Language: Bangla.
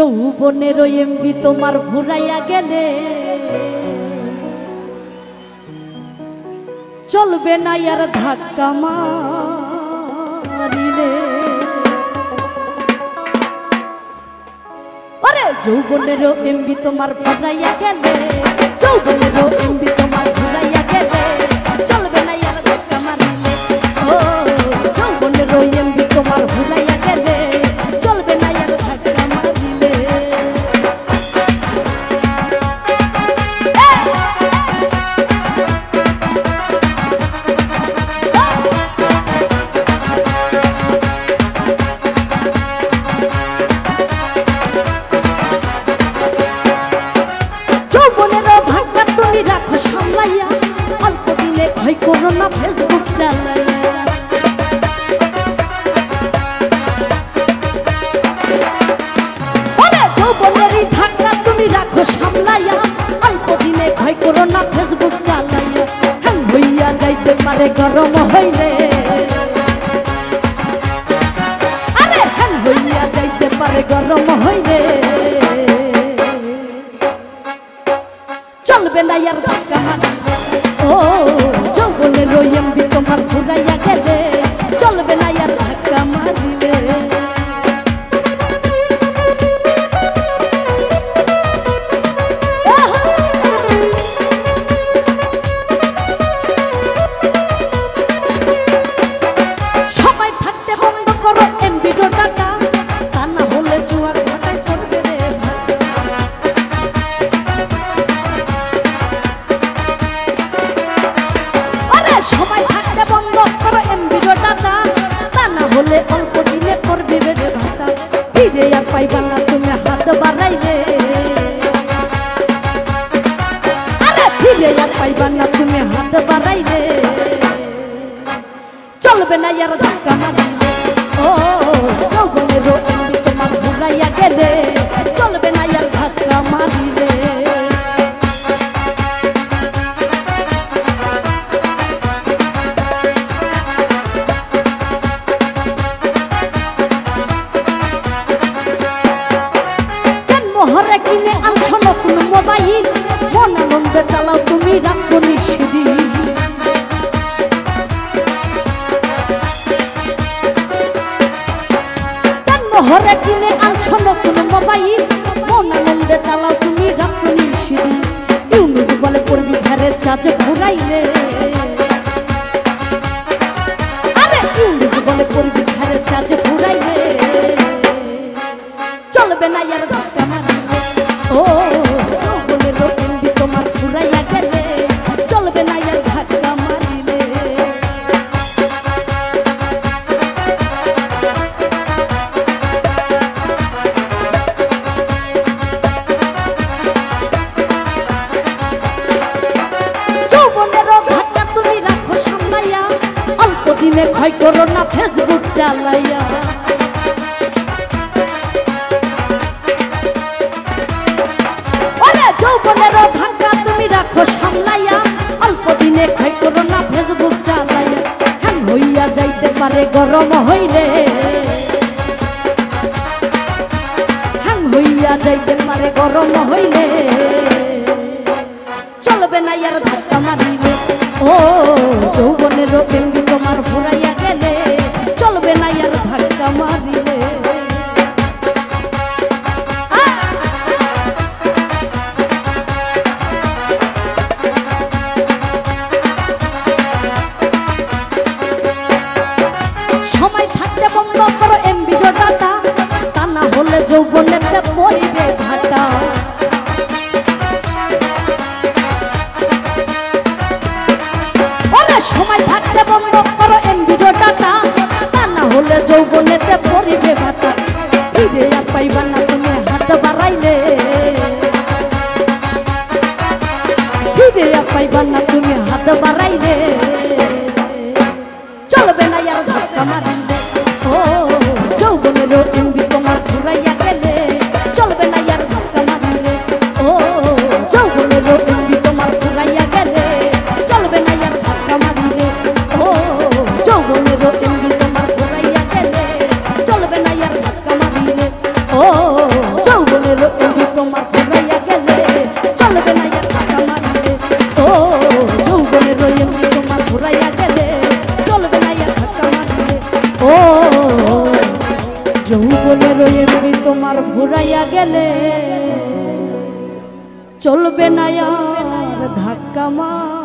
যৌবনের এমবি তোমার ঘুরাইয়া গেলে চলবে না আর ধাক্কা মারিলে। আরে যৌবনের এমবি তোমার ঘুরাইয়া গেলে, যৌবনের এমবি তোমার ঘুরাইয়া গেলে চলবে না আর ধাক্কা মারিলে। ও যৌবনের এমবি তোমার ঘুরাইয়া গেলে চলবে না আর ধাক্কা মারিলে। করোনা ফেসবুক চালাইয়া, আরে যৌবনেরই ধাক্কা তুমি রাখো সামলাইয়া, অল্প দিনে ভয় করোনা ফেসবুক চালাইয়া। হ্যাং হইয়া যাইতে পারে গরম হইলে, আরে হ্যাং হইয়া যাইতে পারে গরম হইলে চলবে না আর ধাক্কা মারিলে। ও যৌবনের এমবি তোমার ঘুরাইয়া গেলে চলবে না আর ধাক্কা মারিলে। সময় থাকতে বন্ধ করো এমবি ডাটা, তা না হলে জুয়ার ঘাটায় চলবে রে। সময় থাকতে বন্ধ করো এমবি ডাটা, তা না হলে অল্প দিনে করবি বেড়ে ভাতা। ফিরে আর পাইবা না তুমি হাত বাড়াইলে, আরে ফিরে আর পাইবা না তুমি হাত বাড়াইলে চলবে না আর ধাক্কা মারিলে। ও যৌবনের এমবি তোমার ঘুরাইয়া গেলে চলবে না আর ধাক্কা মারিলে। হরে কিনে আনছো নতুন মোবাইল, মন আনন্দে চালাও তুমি রাখো নিষেধি। হরে কিনে আনছো নতুন মোবাইল, মন আনন্দে চালাও তুমি রাখো নিষেধি। ইউনিস বলে করবি ঘরের চাচে ঘুরাইলে, আরে ইউনিস বলে করবি ঘরের চাচে ঘুরাইলে চলবে না আর ধাক্কা মারিলে। ও যৌবনের এমবি তোমার ঘুরাইয়া গেলে চলবে না আর ধাক্কা মারিলে। যৌবনের ধাক্কা তুমি রাখো সামলাইয়া, অল্প দিনে ক্ষয় করো না ফেসবুক চালাইয়া। যৌবনের ধাক্কা তুমি রাখো সামলাইয়া, অল্প দিনে খাই করো না ফেসবুক চালাইয়া। হ্যাং হইয়া যাইতে পারে গরম হইলে, হ্যাং হইয়া যাইতে পারে গরম হইলে চলবে না আর ধাক্কা মারিলে। ও যৌবনের এমবি তোমার ঘুরাইয়া গেলে চলবে না আর ধাক্কা মারিলে। সময় থাকতে বন্ধ করো এমবি ডাটা, তা না হলে যৌবনেতে পড়িবে ভাটা। সময় থাকতে বন্ধ করো এমবি ডাটা, তা না হলে যৌবনেতে পড়িবে ভাটা। ফিরে আর পাইবা না তুমি হাত বাড়াইলে, ফিরে আর পাইবা না তুমি হাত বাড়াইলে চলবে না আর ধাক্কা মারিলে। ও যৌবনের এমবি তোমার ঘুরাইয়া গেলে চলবে না আর ধাক্কা মারিলে। ও যৌবনের এমবি তোমার ঘুরাইয়া গেলে চলবে না আর ধাক্কা মারিলে। ও যৌবনের এমবি তোমার ঘুরাইয়া গেলে চলবে না আর ধাক্কা মারিলে। ও যৌবন আর ধাক্কা মার